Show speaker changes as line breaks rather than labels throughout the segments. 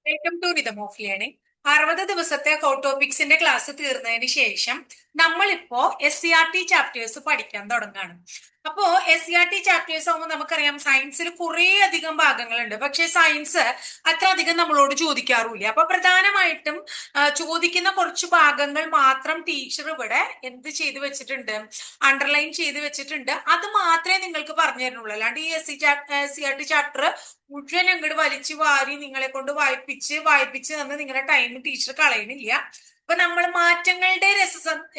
Welcome to rhythm of learning. 60 ദിവസത്തെ ടോപ്പിക്സിന്റെ class തീർന്നതിന് ശേഷം നമ്മളിപ്പോ SCRT ചാപ്റ്റേഴ്സ് പഠിക്കാൻ തുടങ്ങാണ്. അപ്പോ SCRT ചാപ്റ്റേഴ്സ് ആകുമ്പോൾ നമുക്കറിയാം സയൻസിൽ കുറേ അധികം ഭാഗങ്ങളുണ്ട്. പക്ഷെ സയൻസ് അത്ര അധികം നമ്മളോട് ചോദിക്കാറില്ല. അപ്പൊ പ്രധാനമായിട്ടും ചോദിക്കുന്ന കുറച്ച് ഭാഗങ്ങൾ മാത്രം ടീച്ചർ ഇവിടെ എന്ത് ചെയ്തു വെച്ചിട്ടുണ്ട്, അണ്ടർലൈൻ ചെയ്ത് വെച്ചിട്ടുണ്ട്. അത് മാത്രമേ നിങ്ങൾക്ക് പറഞ്ഞു തരുന്നുള്ളൂ. അല്ലാണ്ട് ഈ SCRT ചാപ്റ്റർ മുഴുവൻ അങ്ങോട്ട് വലിച്ചു വാരി നിങ്ങളെ കൊണ്ട് വായിപ്പിച്ച് തന്ന് നിങ്ങളുടെ ടൈം ടീച്ചർ കളയണില്ല. അപ്പൊ നമ്മൾ മാറ്റങ്ങളുടെ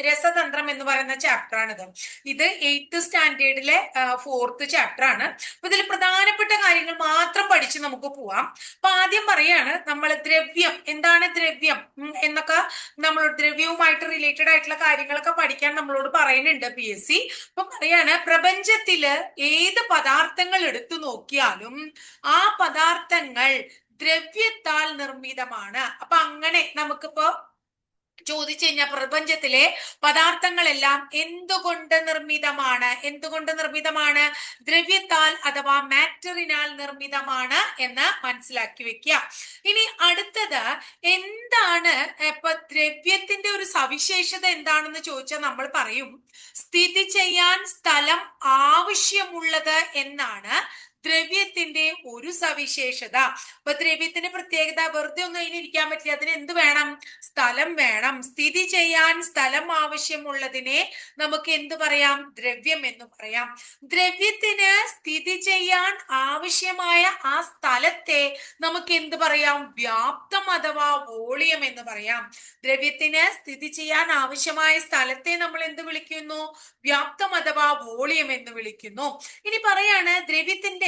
രസതന്ത്രം എന്ന് പറയുന്ന ചാപ്റ്റർ ആണിത്. ഇത് 8th സ്റ്റാൻഡേർഡിലെ 4th ചാപ്റ്റർ ആണ്. അപ്പൊ ഇതിൽ പ്രധാനപ്പെട്ട കാര്യങ്ങൾ മാത്രം പഠിച്ച് നമുക്ക് പോവാം. അപ്പൊ ആദ്യം പറയാണ് നമ്മൾ ദ്രവ്യം എന്താണ് ദ്രവ്യം എന്നൊക്കെ നമ്മൾ ദ്രവ്യവുമായിട്ട് റിലേറ്റഡ് ആയിട്ടുള്ള കാര്യങ്ങളൊക്കെ പഠിക്കാൻ നമ്മളോട് പറയുന്നുണ്ട് PSC. അപ്പൊ പറയാണ് പ്രപഞ്ചത്തില് ഏത് പദാർത്ഥങ്ങൾ എടുത്തു നോക്കിയാലും ആ പദാർത്ഥങ്ങൾ ദ്രവ്യത്താൽ നിർമ്മിതമാണ്. അപ്പൊ അങ്ങനെ നമുക്കിപ്പോ ചോദിച്ചു കഴിഞ്ഞാൽ പ്രപഞ്ചത്തിലെ പദാർത്ഥങ്ങളെല്ലാം എന്തുകൊണ്ട് നിർമ്മിതമാണ്? ദ്രവ്യത്താൽ അഥവാ മാറ്ററിനാൽ നിർമ്മിതമാണ് എന്ന് മനസ്സിലാക്കി വെക്കുക. ഇനി അടുത്തത് എന്താണ് ഇപ്പൊ ദ്രവ്യത്തിന്റെ ഒരു സവിശേഷത എന്താണെന്ന് ചോദിച്ചാൽ നമ്മൾ പറയും സ്ഥിതി ചെയ്യാൻ സ്ഥലം ആവശ്യമുള്ളത് എന്നാണ് ദ്രവ്യത്തിന്റെ ഒരു സവിശേഷത. അപ്പൊ ദ്രവ്യത്തിന്റെ പ്രത്യേകത വെറുതെ ഒന്നും അതിന് ഇരിക്കാൻ പറ്റില്ല. അതിന് എന്ത് വേണം? സ്ഥലം വേണം. സ്ഥിതി ചെയ്യാൻ സ്ഥലം ആവശ്യമുള്ളതിനെ നമുക്ക് എന്ത് പറയാം? ദ്രവ്യം എന്ന് പറയാം. ദ്രവ്യത്തിന് സ്ഥിതി ചെയ്യാൻ ആവശ്യമായ ആ സ്ഥലത്തെ നമുക്ക് എന്ത് പറയാം? വ്യാപ്തം അഥവാ വോളിയം എന്ന് പറയാം. ദ്രവ്യത്തിന് സ്ഥിതി ചെയ്യാൻ ആവശ്യമായ സ്ഥലത്തെ നമ്മൾ എന്ത് വിളിക്കുന്നു? വ്യാപ്തം അഥവാ വോളിയം എന്ന് വിളിക്കുന്നു. ഇനി പറയാണ് ദ്രവ്യത്തിന്റെ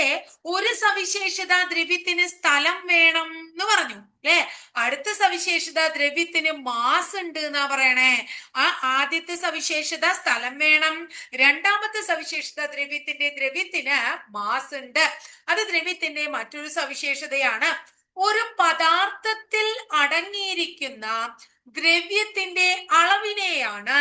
ഒരു സവിശേഷത ദ്രവ്യത്തിന് സ്ഥലം വേണം എന്ന് പറഞ്ഞു അല്ലെ. അടുത്ത സവിശേഷത ദ്രവ്യത്തിന് മാസ് ഉണ്ട് എന്നാ പറയണേ. ആ ആദ്യത്തെ സവിശേഷത സ്ഥലം വേണം. രണ്ടാമത്തെ സവിശേഷത ദ്രവ്യത്തിന് മാസ് ഉണ്ട്. അത് ദ്രവ്യത്തിന്റെ മറ്റൊരു സവിശേഷതയാണ്. ഒരു പദാർത്ഥത്തിൽ അടങ്ങിയിരിക്കുന്ന ദ്രവ്യത്തിന്റെ അളവിനെയാണ്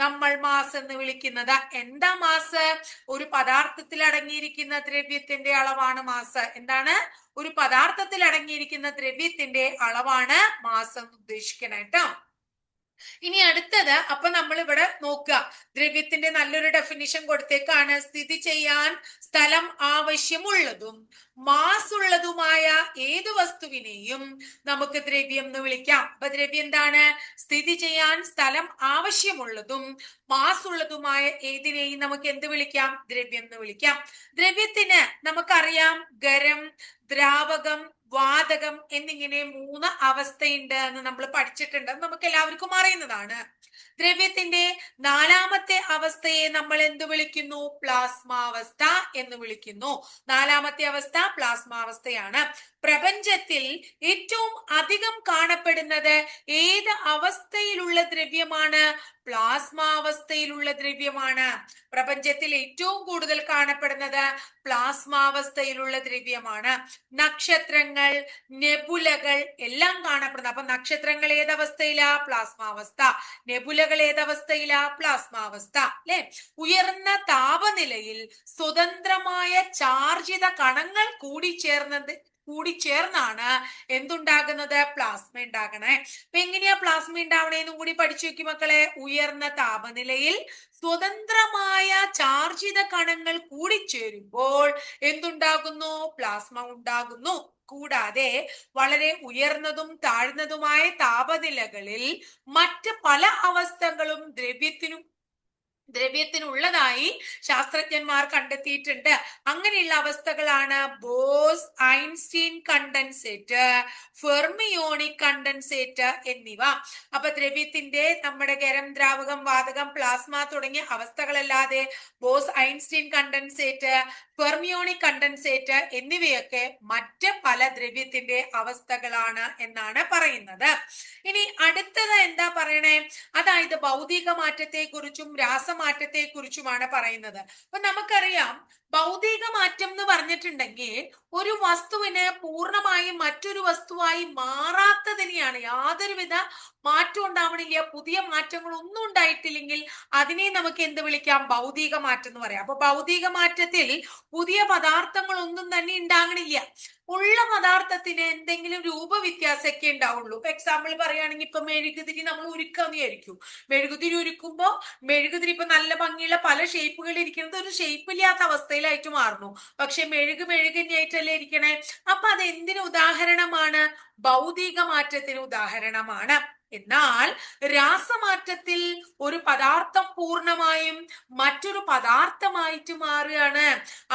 നമ്മൾ മാസ് എന്ന് വിളിക്കുന്നത്. എന്താ മാസ്? ഒരു പദാർത്ഥത്തിൽ അടങ്ങിയിരിക്കുന്ന ദ്രവ്യത്തിന്റെ അളവാണ് മാസ്. എന്താണ്? ഒരു പദാർത്ഥത്തിൽ അടങ്ങിയിരിക്കുന്ന ദ്രവ്യത്തിന്റെ അളവാണ് മാസ് എന്ന് ഉദ്ദേശിക്കണം കേട്ടോ. ഇനി അടുത്തത് അപ്പൊ നമ്മൾ ഇവിടെ നോക്കുക. ദ്രവ്യത്തിന്റെ നല്ലൊരു ഡെഫിനിഷൻ കൊടുത്തേക്കാണ്. സ്ഥിതി ചെയ്യാൻ സ്ഥലം ആവശ്യമുള്ളതും മാസ് ഉള്ളതുമായ ഏതു വസ്തുവിനെയും നമുക്ക് ദ്രവ്യം എന്ന് വിളിക്കാം. അപ്പൊ ദ്രവ്യം എന്താണ്? സ്ഥിതി ചെയ്യാൻ സ്ഥലം ആവശ്യമുള്ളതും മാസ് ഉള്ളതുമായ ഏതിനെയും നമുക്ക് എന്ത് വിളിക്കാം? ദ്രവ്യം എന്ന് വിളിക്കാം. ദ്രവ്യത്തിന് നമുക്കറിയാം ഖരം, ദ്രാവകം, വാതകം എന്നിങ്ങനെ 3 അവസ്ഥയുണ്ട് എന്ന് നമ്മൾ പഠിച്ചിട്ടുണ്ട്. നമുക്ക് എല്ലാവർക്കും അറിയുന്നതാണ്. ദ്രവ്യത്തിന്റെ 4ാമത്തെ അവസ്ഥയെ നമ്മൾ എന്ത് വിളിക്കുന്നു? പ്ലാസ്മാവസ്ഥ എന്ന് വിളിക്കുന്നു. 4ാമത്തെ അവസ്ഥ പ്ലാസ്മാവസ്ഥയാണ്. പ്രപഞ്ചത്തിൽ ഏറ്റവും അധികം കാണപ്പെടുന്നത് ഏത് അവസ്ഥയിലുള്ള ദ്രവ്യമാണ്? പ്ലാസ്മാവസ്ഥയിലുള്ള ദ്രവ്യമാണ്. പ്രപഞ്ചത്തിൽ ഏറ്റവും കൂടുതൽ കാണപ്പെടുന്നത് പ്ലാസ്മാവസ്ഥയിലുള്ള ദ്രവ്യമാണ്. നക്ഷത്രങ്ങൾ, നെബുലകൾ എല്ലാം കാണപ്പെടുന്നത്. അപ്പൊ നക്ഷത്രങ്ങൾ ഏതവസ്ഥയിലാ? പ്ലാസ്മാവസ്ഥ. നെബുലകൾ ഏതവസ്ഥയിലാ? പ്ലാസ്മാവസ്ഥ അല്ലെ. ഉയർന്ന താപനിലയിൽ സ്വതന്ത്രമായ ചാർജിത കണങ്ങൾ കൂടിച്ചേർന്നാണ് എന്തുണ്ടാകുന്നത്? പ്ലാസ്മ ഉണ്ടാകണേ. അപ്പൊ എങ്ങനെയാ പ്ലാസ്മ ഉണ്ടാവണേന്നും കൂടി പഠിച്ചു വെക്കും മക്കളെ. ഉയർന്ന താപനിലയിൽ സ്വതന്ത്രമായ ചാർജിത കണങ്ങൾ കൂടിച്ചേരുമ്പോൾ എന്തുണ്ടാകുന്നു? പ്ലാസ്മ ഉണ്ടാകുന്നു. കൂടാതെ വളരെ ഉയർന്നതും താഴ്ന്നതുമായ താപനിലകളിൽ മറ്റ് പല അവസ്ഥകളും ദ്രവ്യത്തിനുള്ളതായി ശാസ്ത്രജ്ഞന്മാർ കണ്ടെത്തിയിട്ടുണ്ട്. അങ്ങനെയുള്ള അവസ്ഥകളാണ് Bose Einstein condensate, fermionic condensate എന്നിവ. അപ്പൊ ദ്രവ്യത്തിന്റെ നമ്മുടെ ഖരം, ദ്രാവകം, വാതകം, പ്ലാസ്മ തുടങ്ങിയ അവസ്ഥകളല്ലാതെ Bose Einstein condensate, fermionic condensate എന്നിവയൊക്കെ മറ്റ് പല ദ്രവ്യത്തിന്റെ അവസ്ഥകളാണ് എന്നാണ് പറയുന്നത്. ഇനി അടുത്തത് എന്താ പറയണേ? അതായത് ഭൗതിക മാറ്റത്തെ കുറിച്ചും രാസമാറ്റത്തെ കുറിച്ചുമാണ് പറയുന്നത്. അപ്പൊ നമുക്കറിയാം ഭൗതിക മാറ്റം എന്ന് പറഞ്ഞിട്ടുണ്ടെങ്കിൽ ഒരു വസ്തുവിന് പൂർണ്ണമായും മറ്റൊരു വസ്തുവായി മാറാത്തതിനെയാണ്. യാതൊരുവിധ മാറ്റം ഉണ്ടാവണില്ല, പുതിയ മാറ്റങ്ങൾ ഒന്നും ഉണ്ടായിട്ടില്ലെങ്കിൽ അതിനെ നമുക്ക് എന്ത് വിളിക്കാം? ഭൗതിക മാറ്റം എന്ന് പറയാം. അപ്പൊ ഭൗതിക മാറ്റത്തിൽ പുതിയ പദാർത്ഥങ്ങൾ ഒന്നും തന്നെ ഉണ്ടാകണില്ല. ഉള്ള പദാർത്ഥത്തിന് എന്തെങ്കിലും രൂപവ്യത്യാസമൊക്കെ ഉണ്ടാവുള്ളൂ. ഇപ്പൊ എക്സാമ്പിൾ പറയുകയാണെങ്കിൽ ഇപ്പൊ മെഴുകുതിരി നമ്മൾ ഉരുക്കാന്ന് വിചാരിക്കും. മെഴുകുതിരി ഉരുക്കുമ്പോ മെഴുകുതിരി ഇപ്പൊ നല്ല ഭംഗിയുള്ള പല ഷേപ്പുകൾ ഇരിക്കുന്നത് ഒരു ഷേപ്പ് ഇല്ലാത്ത അവസ്ഥയിലായിട്ട് മാറുന്നു. പക്ഷെ മെഴുക് മെഴുകന്നെയായിട്ടല്ലേ ഇരിക്കണേ. അപ്പൊ അത് എന്തിന് ഉദാഹരണമാണ്? ഭൗതിക മാറ്റത്തിന് ഉദാഹരണമാണ്. എന്നാൽ രാസമാറ്റത്തിൽ ഒരു പദാർത്ഥം പൂർണ്ണമായും മറ്റൊരു പദാർത്ഥമായിട്ട് മാറുകയാണ്.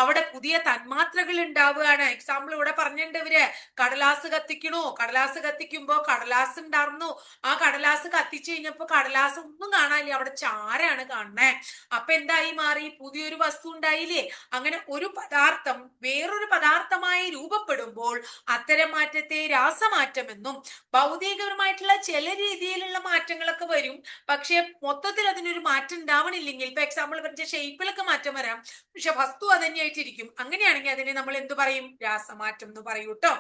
അവിടെ പുതിയ തന്മാത്രകൾ ഉണ്ടാവുകയാണ്. എക്സാമ്പിൾ ഇവിടെ പറഞ്ഞിട്ടുണ്ട് ഇവര്. കടലാസ് കത്തിക്കണു. കടലാസ് കത്തിക്കുമ്പോ കടലാസ് ഉണ്ടായിരുന്നു. ആ കടലാസ് കത്തിച്ചു കഴിഞ്ഞപ്പോ കടലാസ് ഒന്നും കാണാനില്ല, അവിടെ ചാരാണ് കാണുന്നേ. അപ്പൊ എന്തായി മാറി? പുതിയൊരു വസ്തു ഉണ്ടായില്ലേ? അങ്ങനെ ഒരു പദാർത്ഥം വേറൊരു പദാർത്ഥമായി രൂപപ്പെടുമ്പോൾ അത്തരം മാറ്റത്തെ രാസമാറ്റം എന്നും, ഭൗതികപരമായിട്ടുള്ള ചില രീതിയിലുള്ള മാറ്റങ്ങളൊക്കെ വരും, പക്ഷെ മൊത്തത്തിൽ അതിനൊരു മാറ്റം ഉണ്ടാവണില്ലെങ്കിൽ, ഇപ്പൊ എക്സാമ്പിൾ പറഞ്ഞ ഷേപ്പിലൊക്കെ മാറ്റം വരാം, പക്ഷെ വസ്തു അതന്നെയായിട്ടിരിക്കും. അങ്ങനെയാണെങ്കിൽ അതിനെ നമ്മൾ എന്ത് പറയും? രാസമാറ്റം എന്ന് പറയൂ ട്ടോ.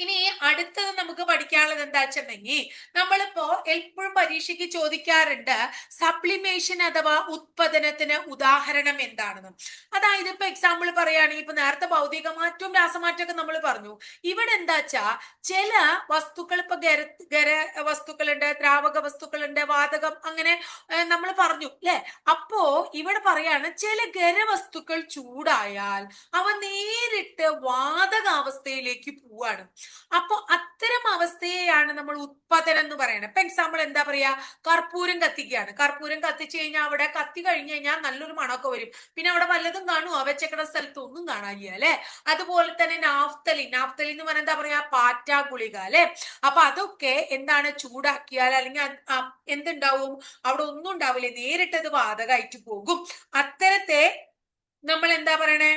ഇനി അടുത്തത് നമുക്ക് പഠിക്കാനുള്ളത് എന്താ വെച്ചിട്ടുണ്ടെങ്കിൽ, നമ്മളിപ്പോ എപ്പോഴും പരീക്ഷയ്ക്ക് ചോദിക്കാറുണ്ട് സപ്ലിമേഷൻ അഥവാ ഉത്പാദനത്തിന് ഉദാഹരണം എന്താണെന്ന്. അതായത് ഇപ്പൊ എക്സാമ്പിൾ പറയുകയാണെങ്കിൽ ഇപ്പൊ നേരത്തെ ഭൗതിക മാറ്റവും രാസമാറ്റവും ഒക്കെ നമ്മൾ പറഞ്ഞു. ഇവിടെ എന്താ വെച്ചാ ചില വസ്തുക്കൾ ഇപ്പൊ ഖര വസ്തുക്കളുണ്ട്, ദ്രാവക വസ്തുക്കളുണ്ട്, വാതകം, അങ്ങനെ നമ്മൾ പറഞ്ഞു അല്ലെ. അപ്പോ ഇവിടെ പറയാണ് ചില ഖരവസ്തുക്കൾ ചൂടായാൽ അവ നേരിട്ട് വാതകാവസ്ഥയിലേക്ക് പോവാണ്. അപ്പൊ അത്തരം അവസ്ഥയെയാണ് നമ്മൾ ഉത്പാദനം എന്ന് പറയുന്നത്. ഇപ്പൊ എക്സാമ്പിൾ എന്താ പറയാ? കർപ്പൂരം കത്തിക്കുകയാണ്. കർപ്പൂരം കത്തിച്ചു കഴിഞ്ഞാൽ അവിടെ കത്തി കഴിഞ്ഞു കഴിഞ്ഞാൽ നല്ലൊരു മണമൊക്കെ വരും. പിന്നെ അവിടെ വല്ലതും കാണുമോ? വെച്ചേക്കണ സ്ഥലത്ത് ഒന്നും കാണാനില്ല അല്ലെ. അതുപോലെ തന്നെ നാഫ്തലിൻ. നാഫ്തലിൻ എന്ന് പറഞ്ഞാൽ എന്താ പറയാ? പാറ്റ ഗുളിക അല്ലെ. അപ്പൊ അതൊക്കെ എന്താണ്? ചൂടാക്കിയാൽ അല്ലെങ്കിൽ എന്തുണ്ടാവും? അവിടെ ഒന്നും ഉണ്ടാവില്ലേ, നേരിട്ടത് വാതകമായിട്ട് പോകും. അത്തരത്തെ നമ്മൾ എന്താ പറയണേ?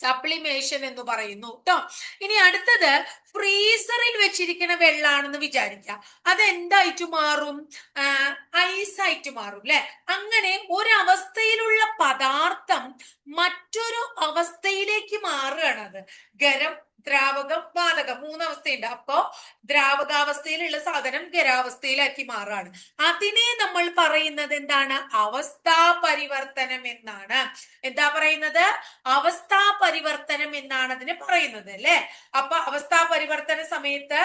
സപ്ലിമേഷൻ എന്ന് പറയുന്നു ട്ടോ. ഇനി അടുത്തത് ഫ്രീസറിൽ വെച്ചിരിക്കുന്ന വെള്ളാണെന്ന് വിചാരിക്കാം. അതെന്തായിട്ട് മാറും? ഐസായിട്ട് മാറും അല്ലെ. അങ്ങനെ ഒരവസ്ഥയിലുള്ള പദാർത്ഥം മറ്റൊരു അവസ്ഥയിലേക്ക് മാറുകയാണ്. അത് ഖരം, ദ്രാവകം, വാതകം, മൂന്നവസ്ഥയുണ്ട്. അപ്പോ ദ്രാവകാവസ്ഥയിലുള്ള സാധനം ഖരാവസ്ഥയിലാക്കി മാറുകയാണ്. അതിനെ നമ്മൾ പറയുന്നത് എന്താണ്? അവസ്ഥാ പരിവർത്തനം എന്നാണ്. എന്താ പറയുന്നത്? അവസ്ഥാ പരിവർത്തനം എന്നാണ് അതിന് പറയുന്നത് അല്ലെ. അപ്പൊ അവസ്ഥാ പരിവർത്തന സമയത്ത്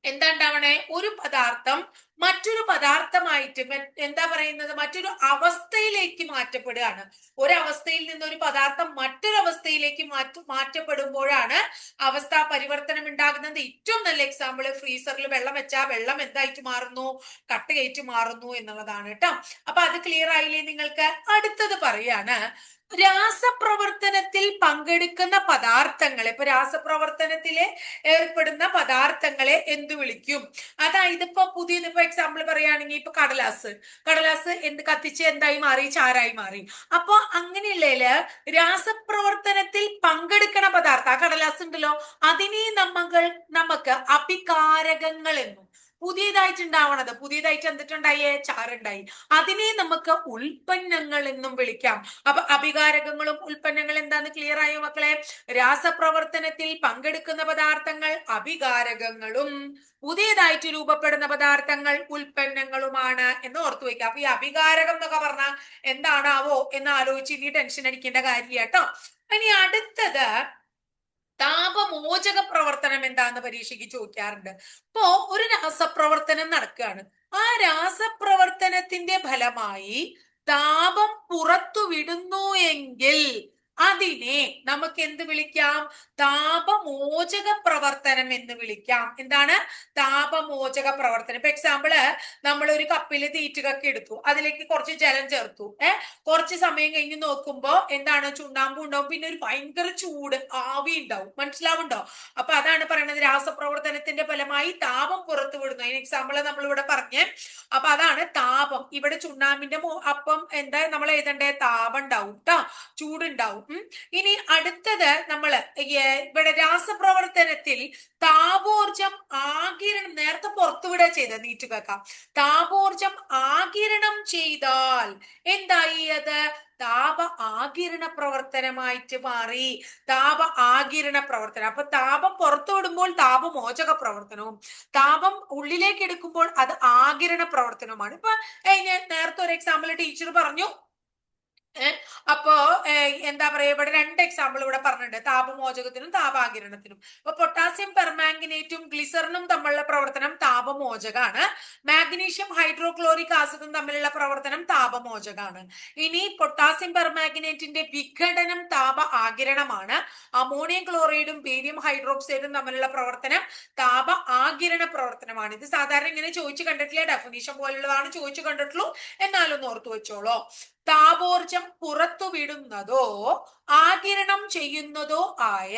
എന്താ ഉണ്ടാവണേ? ഒരു പദാർത്ഥം മറ്റൊരു പദാർത്ഥമായിട്ട് എന്താ പറയുന്നത്? മറ്റൊരു അവസ്ഥയിലേക്ക് മാറ്റപ്പെടുകയാണ്. ഒരവസ്ഥയിൽ നിന്ന് ഒരു പദാർത്ഥം മറ്റൊരവസ്ഥയിലേക്ക് മാറ്റപ്പെടുമ്പോഴാണ് അവസ്ഥാ പരിവർത്തനം ഉണ്ടാകുന്നത്. ഏറ്റവും നല്ല എക്സാമ്പിൾ ഫ്രീസറിൽ വെള്ളം വെച്ചാൽ വെള്ളം എന്തായിട്ട് മാറുന്നു? കട്ടയായിട്ട് മാറുന്നു എന്നുള്ളതാണ് കേട്ടോ. അപ്പൊ അത് ക്ലിയർ ആയില്ലേ നിങ്ങൾക്ക്? അടുത്തത് പറയാണ് രാസപ്രവർത്തനത്തിൽ പങ്കെടുക്കുന്ന പദാർത്ഥങ്ങളെ, ഇപ്പൊ രാസപ്രവർത്തനത്തില് ഏർപ്പെടുന്ന പദാർത്ഥങ്ങളെ എന്ത് വിളിക്കും? അതായത് ഇപ്പൊ പുതിയത് ഇപ്പൊ എക്സാമ്പിൾ പറയുകയാണെങ്കിൽ ഇപ്പൊ കടലാസ് എന്ത് കത്തിച്ച് എന്തായി മാറി? ചാരായി മാറി. അപ്പൊ അങ്ങനെയുള്ളതില് രാസപ്രവർത്തനത്തിൽ പങ്കെടുക്കണ പദാർത്ഥം, ആ കടലാസ് ഉണ്ടല്ലോ, അതിനെ നമുക്ക് അഭികാരകങ്ങൾ എന്നും, പുതിയതായിട്ടുണ്ടാവണത്, പുതിയതായിട്ട് എന്തിട്ടുണ്ടായേ? ചാറുണ്ടായി, അതിനെ നമുക്ക് ഉൽപ്പന്നങ്ങൾ എന്നും വിളിക്കാം. അപ്പൊ അഭികാരകങ്ങളും ഉൽപ്പന്നങ്ങളും എന്താന്ന് ക്ലിയർ ആയോ മക്കളെ? രാസപ്രവർത്തനത്തിൽ പങ്കെടുക്കുന്ന പദാർത്ഥങ്ങൾ അഭികാരകങ്ങളും പുതിയതായിട്ട് രൂപപ്പെടുന്ന പദാർത്ഥങ്ങൾ ഉൽപ്പന്നങ്ങളുമാണ് എന്ന് ഓർത്തു വെക്കുക. അപ്പൊ ഈ അഭികാരകം എന്നൊക്കെ പറഞ്ഞാൽ എന്താണാവോ എന്ന് ആലോചിച്ച് ഇനി ടെൻഷൻ അടിക്കേണ്ട കാര്യം കേട്ടോ. ഇനി അടുത്തത് താപമോചക പ്രവർത്തനം എന്താന്ന് പരീക്ഷയ്ക്ക് ചോദിക്കാറുണ്ട്. ഇപ്പോ ഒരു രാസപ്രവർത്തനം നടക്കുകയാണ്. ആ രാസപ്രവർത്തനത്തിന്റെ ഫലമായി താപം പുറത്തു വിടുന്നു എങ്കിൽ അതിനെ നമുക്ക് എന്ത് വിളിക്കാം? താപമോചക പ്രവർത്തനം എന്ന് വിളിക്കാം. എന്താണ്? താപമോചക പ്രവർത്തനം. ഇപ്പൊ എക്സാമ്പിള് നമ്മൾ ഒരു കപ്പില് തീറ്റുകൾക്ക് എടുത്തു, അതിലേക്ക് കുറച്ച് ജലം ചേർത്തു. കുറച്ച് സമയം കഴിഞ്ഞ് നോക്കുമ്പോ എന്താണ്? ചുണ്ണാമ്പ് ഉണ്ടാവും, പിന്നെ ഒരു ഭയങ്കര ചൂട് ആവി ഉണ്ടാവും. മനസ്സിലാവുണ്ടോ? അപ്പൊ അതാണ് പറയുന്നത് രാസപ്രവർത്തനത്തിന്റെ ഫലമായി താപം പുറത്തു വിടുന്നു. അതിന് എക്സാമ്പിള് നമ്മൾ ഇവിടെ പറഞ്ഞേ. അപ്പൊ അതാണ് താപം. ഇവിടെ ചുണ്ണാമ്പിന്റെ അപ്പം എന്താ നമ്മൾ എഴുതണ്ടേ? താപം ഉണ്ടാവും ട്ടോ, ചൂടുണ്ടാവും. ഇനി അടുത്തത് നമ്മള് ഇവിടെ രാസപ്രവർത്തനത്തിൽ താപോർജം ആഗിരണം നേരത്തെ പുറത്തുവിടുക ചെയ്തത് നീറ്റ് കേൾക്കാം. താപോർജം ആഗിരണം ചെയ്താൽ എന്തായി? അത് താപ ആഗിരണ പ്രവർത്തനമായിട്ട് മാറി. താപ ആഗിരണ പ്രവർത്തനം. അപ്പൊ താപം പുറത്തു വിടുമ്പോൾ താപമോചക പ്രവർത്തനവും, താപം ഉള്ളിലേക്ക് എടുക്കുമ്പോൾ അത് ആഗിരണ പ്രവർത്തനവുമാണ്. ഇപ്പൊ നേരത്തെ ഒരു എക്സാമ്പിൾ ടീച്ചർ പറഞ്ഞു. അപ്പോ എന്താ പറയാ, ഇവിടെ രണ്ട് എക്സാമ്പിൾ ഇവിടെ പറഞ്ഞിട്ടുണ്ട്, താപമോചകത്തിനും താപാകിരണത്തിനും. അപ്പൊ പൊട്ടാസ്യം പെർമാംഗനേറ്റും ഗ്ലിസറിനും തമ്മിലുള്ള പ്രവർത്തനം താപമോചകാണ്. മാഗ്നീഷ്യം ഹൈഡ്രോക്ലോറിക് ആസിഡും തമ്മിലുള്ള പ്രവർത്തനം താപമോചകാണ്. ഇനി പൊട്ടാസ്യം പെർമാംഗനേറ്റിന്റെ വിഘടനം താപ ആകിരണമാണ്. അമോണിയം ക്ലോറൈഡും ബേരിയം ഹൈഡ്രോക്സൈഡും തമ്മിലുള്ള പ്രവർത്തനം താപ ആകിരണ പ്രവർത്തനമാണ്. ഇത് സാധാരണ ഇങ്ങനെ ചോദിച്ചു കണ്ടിട്ടില്ല, ഡെഫിനിഷൻ പോലുള്ളതാണ് ചോദിച്ചു കണ്ടിട്ടുള്ളൂ, എന്നാലും ഓർത്തു വെച്ചോളൂ. താപോർജം പുറത്തുവിടുന്നതോ ആകിരണം ചെയ്യുന്നതോ ആയ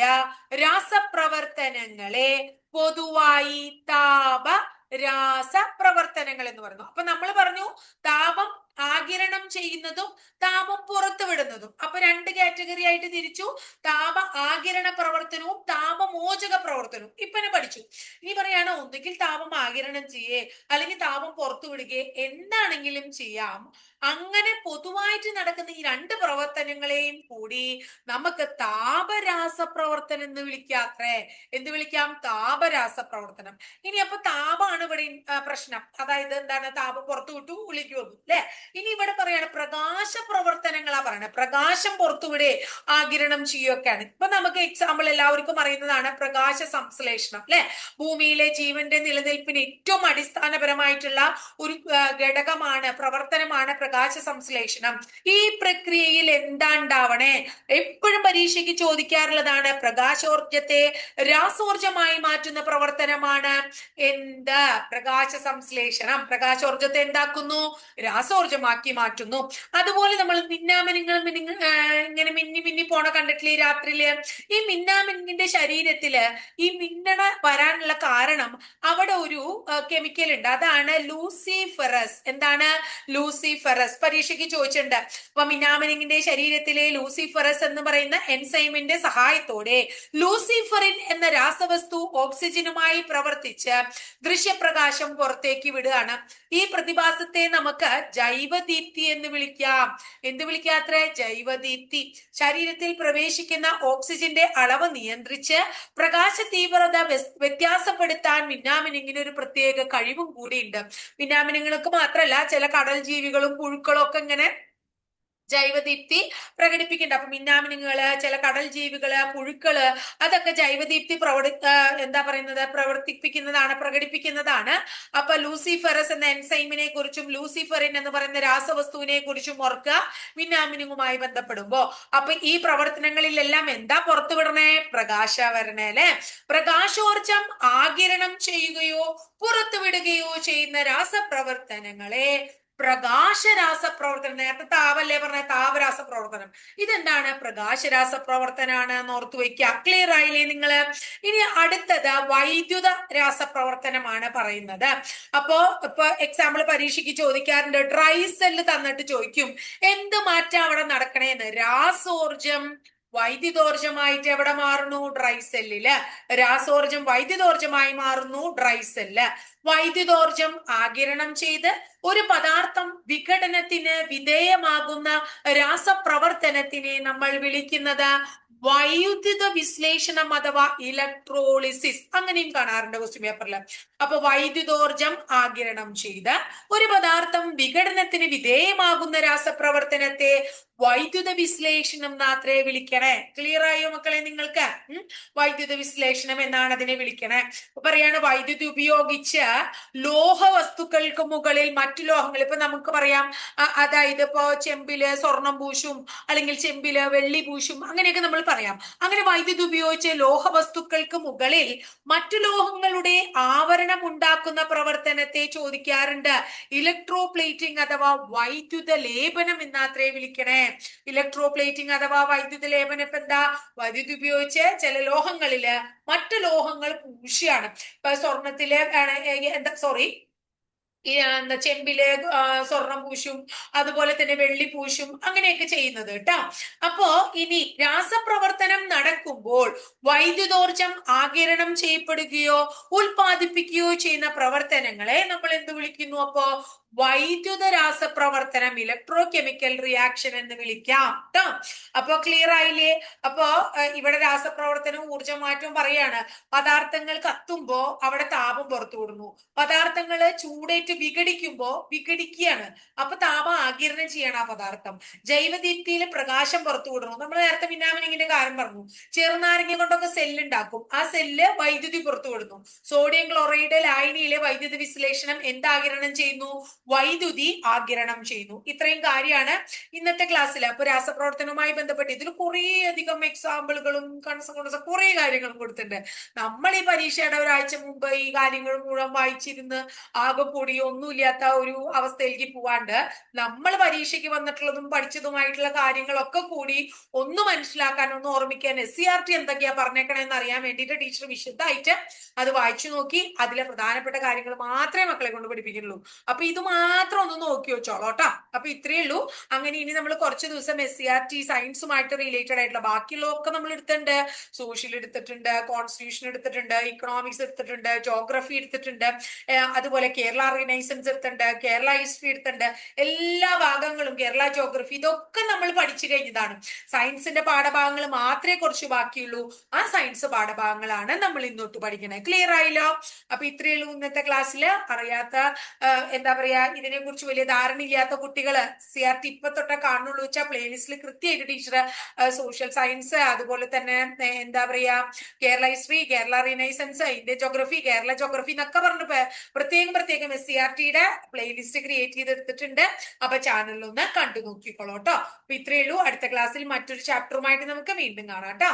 രാസപ്രവർത്തനങ്ങളെ പൊതുവായി താപ രാസപ്രവർത്തനങ്ങൾ എന്ന് പറയുന്നു. അപ്പൊ നമ്മൾ പറഞ്ഞു താപം ആകിരണം ചെയ്യുന്നതും താപം പുറത്തുവിടുന്നതും. അപ്പൊ രണ്ട് കാറ്റഗറി ആയിട്ട് തിരിച്ചു. താപ ആകിരണ പ്രവർത്തനവും താപമോചക പ്രവർത്തനവും ഇപ്പനെ പഠിച്ചു. ഇനി പറയാണ് ഒന്നുകിൽ താപം ആകിരണം ചെയ്യേ അല്ലെങ്കിൽ താപം പുറത്തു വിടുകയെ എന്താണെങ്കിലും ചെയ്യാം. അങ്ങനെ പൊതുവായിട്ട് നടക്കുന്ന ഈ രണ്ട് പ്രവർത്തനങ്ങളെയും കൂടി നമുക്ക് താപരാസ പ്രവർത്തനം എന്ന് വിളിക്കാത്രേ. എന്ത് വിളിക്കാം? താപരാസ പ്രവർത്തനം. ഇനി അപ്പൊ താപമാണ് ഇവിടെ പ്രശ്നം. അതായത് എന്താണ്? താപം പുറത്തു വിട്ടു, ഉള്ളിലേക്ക് വന്നു അല്ലെ. ഇനി ഇവിടെ പറയാണ് പ്രകാശ പ്രവർത്തനങ്ങളാ പറയണത്. പ്രകാശം പുറത്തുവിടെ ആകിരണം ചെയ്യുകയൊക്കെയാണ്. ഇപ്പൊ നമുക്ക് എക്സാമ്പിൾ എല്ലാവർക്കും അറിയുന്നതാണ് പ്രകാശ സംശ്ലേഷണം അല്ലെ. ഭൂമിയിലെ ജീവന്റെ നിലനിൽപ്പിന് ഏറ്റവും അടിസ്ഥാനപരമായിട്ടുള്ള ഒരു ഘടകമാണ്, പ്രവർത്തനമാണ് പ്രകാശ സംശ്ലേഷണം. ഈ പ്രക്രിയയിൽ എന്താ ഉണ്ടാവണേ? എപ്പോഴും പരീക്ഷയ്ക്ക് ചോദിക്കാറുള്ളതാണ്. പ്രകാശോർജത്തെ രാസോർജമായി മാറ്റുന്ന പ്രവർത്തനമാണ് എന്ത്? പ്രകാശ സംശ്ലേഷണം. പ്രകാശോർജത്തെ എന്താക്കുന്നു? രാസോർജമാക്കി മാറ്റുന്നു. അതുപോലെ നമ്മൾ മിന്നാമിനുങ്ങൾ ഇങ്ങനെ മിന്നി മിന്നി പോണ കണ്ടിട്ടില്ലേ രാത്രിയില്? ഈ മിന്നാമിന്നിന്റെ ശരീരത്തില് ഈ മിന്നണ വരാനുള്ള കാരണം അവിടെ ഒരു കെമിക്കൽ ഉണ്ട്, അതാണ് ലൂസിഫറസ്. എന്താണ്? ലൂസിഫറസ്. പരീക്ഷയ്ക്ക് ചോദിച്ചിട്ടുണ്ട്. അപ്പൊ മിന്നാമിനിങ്ങിന്റെ ശരീരത്തിലെ ലൂസിഫറസ് എന്ന് പറയുന്ന എൻസൈമിന്റെ സഹായത്തോടെ ലൂസിഫറിൻ എന്ന രാസവസ്തു ഓക്സിജനുമായി പ്രവർത്തിച്ച് ദൃശ്യപ്രകാശം പുറത്തേക്ക് വിടുകയാണ്. ഈ പ്രതിഭാസത്തെ നമുക്ക് ജൈവദീപ്തി എന്ന് വിളിക്കാം. എന്ത് വിളിക്കാത്രേ? ജൈവദീപ്തി. ശരീരത്തിൽ പ്രവേശിക്കുന്ന ഓക്സിജന്റെ അളവ് നിയന്ത്രിച്ച് പ്രകാശ തീവ്രത വ്യത്യാസപ്പെടുത്താൻ മിന്നാമിനിങ്ങിന് ഒരു പ്രത്യേക കഴിവും കൂടിയുണ്ട്. മിന്നാമിനുങ്ങൾക്ക് മാത്രമല്ല, ചില കടൽ ജീവികളും പുഴുക്കളും ഒക്കെ ഇങ്ങനെ ജൈവദീപ്തി പ്രകടിപ്പിക്കുന്നുണ്ട്. അപ്പൊ മിന്നാമിനുകള്, ചില കടൽ ജീവികള്, പുഴുക്കള്, അതൊക്കെ ജൈവദീപ്തി എന്താ പറയുന്നത്? പ്രകടിപ്പിക്കുന്നതാണ്. അപ്പൊ ലൂസിഫറസ് എന്ന എൻസൈമിനെ കുറിച്ചും ലൂസിഫറിൻ എന്ന് പറയുന്ന രാസവസ്തുവിനെ കുറിച്ചും ഓർക്കുക മിന്നാമിനുമായി ബന്ധപ്പെടുമ്പോ. അപ്പൊ ഈ പ്രവർത്തനങ്ങളിലെല്ലാം എന്താ പുറത്തുവിടണേ? പ്രകാശ വരണേ അല്ലെ. പ്രകാശോർജം ആകിരണം ചെയ്യുകയോ പുറത്തുവിടുകയോ ചെയ്യുന്ന രാസപ്രവർത്തനങ്ങളെ പ്രകാശരാസ പ്രവർത്തനം. നേരത്തെ താപല്ലേ പറഞ്ഞ? താപരാസ പ്രവർത്തനം. ഇതെന്താണ്? പ്രകാശരാസ പ്രവർത്തനാണ് എന്ന് ഓർത്തു വയ്ക്കുക. ക്ലിയർ ആയില്ലേ നിങ്ങള്? ഇനി അടുത്തത് വൈദ്യുത രാസപ്രവർത്തനമാണ് പറയുന്നത്. അപ്പോ ഇപ്പൊ എക്സാമ്പിൾ പരീക്ഷയ്ക്ക് ചോദിക്കാറുണ്ട്. ഡ്രൈ സെല്ല് തന്നിട്ട് ചോദിക്കും എന്ത് മാറ്റാ അവിടെ നടക്കണേന്ന്? രാസോർജം വൈദ്യുതോർജമായിട്ട് എവിടെ മാറുന്നു? ഡ്രൈ സെല്ലില്. രാസോർജം വൈദ്യുതോർജമായി മാറുന്നു ഡ്രൈ സെല്ല്. വൈദ്യുതോർജം ആകിരണം ചെയ്ത് ഒരു പദാർത്ഥം വിഘടനത്തിന് വിധേയമാകുന്ന രാസപ്രവർത്തനത്തിനെ നമ്മൾ വിളിക്കുന്നത് വൈദ്യുത വിശ്ലേഷണം അഥവാ ഇലക്ട്രോളിസിസ്. അങ്ങനെയും കാണാറുണ്ട് ക്വസ്റ്റ്യൻ പേപ്പറിൽ. അപ്പൊ വൈദ്യുതോർജം ആകിരണം ചെയ്ത് ഒരു പദാർത്ഥം വിഘടനത്തിന് വിധേയമാകുന്ന രാസപ്രവർത്തനത്തെ വൈദ്യുത വിശ്ലേഷണം മാത്രമേ വിളിക്കണേ. ക്ലിയർ ആയോ മക്കളെ നിങ്ങൾക്ക്? വൈദ്യുത വിശ്ലേഷണം എന്നാണ് അതിനെ വിളിക്കണേ. പറയാണ് വൈദ്യുതി ഉപയോഗിച്ച് ലോഹ വസ്തുക്കൾക്ക് മുകളിൽ മറ്റു ലോഹങ്ങൾ, ഇപ്പൊ നമുക്ക് പറയാം, അതായത് ഇപ്പോ ചെമ്പില് സ്വർണം പൂശും അല്ലെങ്കിൽ ചെമ്പില് വെള്ളി പൂശും, അങ്ങനെയൊക്കെ നമ്മൾ പറയാം. അങ്ങനെ വൈദ്യുതി ഉപയോഗിച്ച് ലോഹ വസ്തുക്കൾക്ക് മുകളിൽ മറ്റു ലോഹങ്ങളുടെ ആവരണം ഉണ്ടാക്കുന്ന പ്രവർത്തനത്തെ ചോദിക്കാറുണ്ട് ഇലക്ട്രോപ്ലേറ്റിംഗ് അഥവാ വൈദ്യുത ലേപനം എന്നാത്രേ വിളിക്കണേ. ഇലക്ട്രോപ്ലേറ്റിംഗ് അഥവാ വൈദ്യുത ലേപനം ഇപ്പൊ എന്താ? വൈദ്യുതി ഉപയോഗിച്ച് ചില ലോഹങ്ങളില് മറ്റു ലോഹങ്ങൾ പൂശിയാണ്. ഇപ്പൊ സ്വർണത്തില് എന്താ ചെമ്പില് സ്വർണം പൂശും, അതുപോലെ തന്നെ വെള്ളി പൂശും, അങ്ങനെയൊക്കെ ചെയ്യുന്നത് കേട്ടോ. അപ്പോ ഇനി രാസപ്രവർത്തനം നടക്കുമ്പോൾ വൈദ്യുതോർജം ആഗിരണം ചെയ്യപ്പെടുകയോ ഉൽപ്പാദിപ്പിക്കുകയോ ചെയ്യുന്ന പ്രവർത്തനങ്ങളെ നമ്മൾ എന്ത് വിളിക്കുന്നു? അപ്പോ വൈദ്യുത രാസപ്രവർത്തനം, ഇലക്ട്രോ കെമിക്കൽ റിയാക്ഷൻ എന്ന് വിളിക്കാം കേട്ടോ. അപ്പോ ക്ലിയർ ആയില്ലേ? അപ്പോ ഇവിടെ രാസപ്രവർത്തനവും ഊർജ്ജമാറ്റവും പറയാണ്. പദാർത്ഥങ്ങൾ കത്തുമ്പോ അവിടെ താപം പുറത്തു വിടുന്നു, പദാർത്ഥങ്ങള് ചൂടേറ്റ് വിഘടിക്കുകയാണ്, അപ്പൊ താപം ആഗിരണം ചെയ്യണം ആ പദാർത്ഥം. ജൈവദീപ്തിയിൽ പ്രകാശം പുറത്തു വിടുന്നു. നമ്മൾ നേരത്തെ മിന്നാമിനിങ്ങിന്റെ കാര്യം പറഞ്ഞു, ചെറുനാരങ്ങ കൊണ്ടൊക്കെ സെല്ലുണ്ടാക്കും, ആ സെല്ല് വൈദ്യുതി പുറത്തു വിടുന്നു. സോഡിയം ക്ലോറൈഡ് ലായനിയിലെ വൈദ്യുതി വിശ്ലേഷണം എന്താകിരണം ചെയ്യുന്നു? വൈദ്യുതി ആഗിരണം ചെയ്യുന്നു. ഇത്രയും കാര്യമാണ് ഇന്നത്തെ ക്ലാസ്സിൽ. അപ്പൊ രാസപ്രവർത്തനവുമായി ബന്ധപ്പെട്ട് ഇതിൽ കുറേ അധികം എക്സാമ്പിളുകളും കുറെ കാര്യങ്ങളും കൊടുത്തിട്ടുണ്ട്. നമ്മൾ ഈ പരീക്ഷയുടെ ഒരാഴ്ച മുമ്പ് ഈ കാര്യങ്ങൾ മുഴുവൻ വായിച്ചിരുന്ന് ആകെ കൂടി ഒന്നുമില്ലാത്ത ഒരു അവസ്ഥയിലേക്ക് പോവാണ്ട് നമ്മൾ പരീക്ഷയ്ക്ക് വന്നിട്ടുള്ളതും പഠിച്ചതുമായിട്ടുള്ള കാര്യങ്ങളൊക്കെ കൂടി ഒന്ന് മനസ്സിലാക്കാൻ, ഒന്ന് ഓർമ്മിക്കാൻ, SCERT എന്തൊക്കെയാ പറഞ്ഞേക്കണെന്ന് അറിയാൻ വേണ്ടിയിട്ട് ടീച്ചർ വിശദമായിട്ട് അത് വായിച്ചു നോക്കി അതിലെ പ്രധാനപ്പെട്ട കാര്യങ്ങൾ മാത്രമേ മക്കളെ കൊണ്ട് പഠിപ്പിക്കുന്നുള്ളൂ. അപ്പൊ ഇത് മാത്രം ഒന്ന് നോക്കി വെച്ചോളൂ കേട്ടോ. അപ്പൊ ഇത്രയേ ഉള്ളൂ. അങ്ങനെ ഇനി നമ്മൾ കുറച്ച് ദിവസം SCERT സയൻസുമായിട്ട് റിലേറ്റഡ് ആയിട്ടുള്ള ബാക്കിയുള്ളതൊക്കെ നമ്മൾ എടുത്തിട്ടുണ്ട്. സോഷ്യൽ എടുത്തിട്ടുണ്ട്, കോൺസ്റ്റിറ്റ്യൂഷൻ എടുത്തിട്ടുണ്ട്, ഇക്കണോമിക്സ് എടുത്തിട്ടുണ്ട്, ജോഗ്രഫി എടുത്തിട്ടുണ്ട്, അതുപോലെ കേരള റിനൈസൻസ് എടുത്തിട്ടുണ്ട്, കേരള ഹിസ്റ്ററി എടുത്തിട്ടുണ്ട്. എല്ലാ ഭാഗങ്ങളും, കേരള ജോഗ്രഫി, ഇതൊക്കെ നമ്മൾ പഠിച്ചു കഴിഞ്ഞതാണ്. സയൻസിന്റെ പാഠഭാഗങ്ങൾ മാത്രമേ കുറച്ച് ബാക്കിയുള്ളൂ. ആ സയൻസ് പാഠഭാഗങ്ങളാണ് നമ്മൾ ഇന്നോട്ട് പഠിക്കണേ. ക്ലിയർ ആയില്ലോ? അപ്പൊ ഇത്രയേ ഉള്ളൂ ഇന്നത്തെ ക്ലാസ്സിൽ. അറിയാത്ത എന്താ പറയാ, ഇതിനെ കുറിച്ച് വലിയ ധാരണയില്ലാത്ത കുട്ടികള് SCERT ഇപ്പൊ തൊട്ടേ കാണുള്ളൂ വെച്ചാൽ പ്ലേലിസ്റ്റിൽ കൃത്യമായിട്ട് ടീച്ചർ സോഷ്യൽ സയൻസ്, അതുപോലെ തന്നെ എന്താ പറയാ Kerala history, Kerala renaissance, Indian geography, Kerala geography എന്നൊക്കെ പറഞ്ഞു പ്രത്യേകം SCERTയുടെ പ്ലേലിസ്റ്റ് ക്രിയേറ്റ് ചെയ്തെടുത്തിട്ടുണ്ട്. അപ്പൊ ചാനലിൽ ഒന്ന് കണ്ടു നോക്കിക്കോളൂ കേട്ടോ. അപ്പൊ ഇത്രയേ ഉള്ളൂ. അടുത്ത ക്ലാസ്സിൽ മറ്റൊരു ചാപ്റ്ററുമായിട്ട് നമുക്ക് വീണ്ടും കാണാം കേട്ടോ.